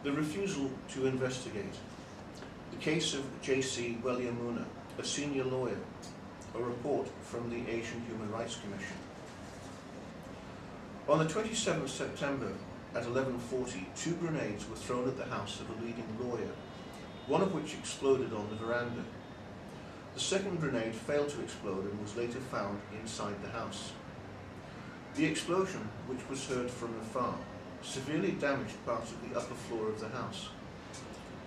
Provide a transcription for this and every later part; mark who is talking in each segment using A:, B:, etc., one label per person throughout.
A: The refusal to investigate. The case of J.C. Weliamuna, a senior lawyer. A report from the Asian Human Rights Commission. On the 27th September at 11:40, 2 grenades were thrown at the house of a leading lawyer, one of which exploded on the veranda. The second grenade failed to explode and was later found inside the house. The explosion, which was heard from afar, severely damaged part of the upper floor of the house.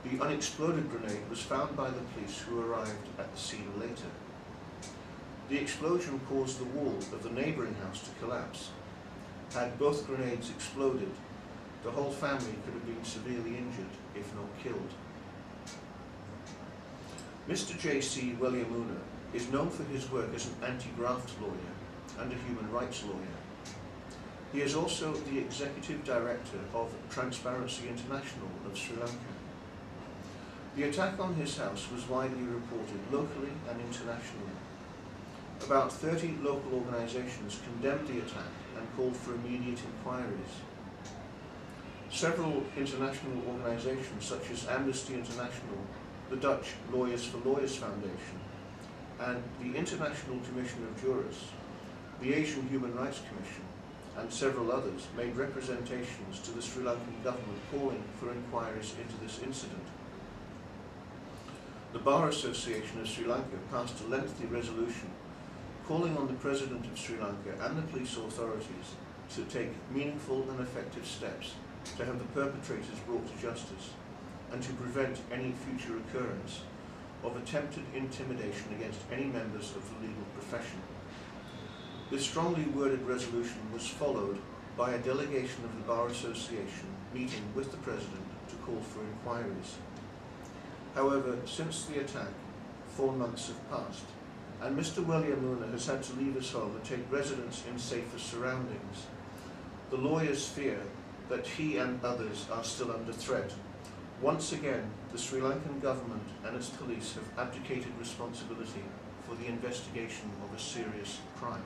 A: The unexploded grenade was found by the police, who arrived at the scene later. The explosion caused the wall of the neighbouring house to collapse. Had both grenades exploded, the whole family could have been severely injured, if not killed. Mr. J.C. Weliamuna is known for his work as an anti-graft lawyer and a human rights lawyer. He is also the Executive Director of Transparency International of Sri Lanka. The attack on his house was widely reported locally and internationally. About 30 local organisations condemned the attack and called for immediate inquiries. Several international organisations such as Amnesty International, the Dutch Lawyers for Lawyers Foundation, and the International Commission of Jurists, the Asian Human Rights Commission, and several others made representations to the Sri Lankan government calling for inquiries into this incident. The Bar Association of Sri Lanka passed a lengthy resolution calling on the President of Sri Lanka and the police authorities to take meaningful and effective steps to have the perpetrators brought to justice and to prevent any future occurrence of attempted intimidation against any members of the legal profession. This strongly worded resolution was followed by a delegation of the Bar Association meeting with the President to call for inquiries. However, since the attack, 4 months have passed, and Mr. Weliamuna has had to leave his home and take residence in safer surroundings. The lawyers fear that he and others are still under threat. Once again, the Sri Lankan government and its police have abdicated responsibility for the investigation of a serious crime.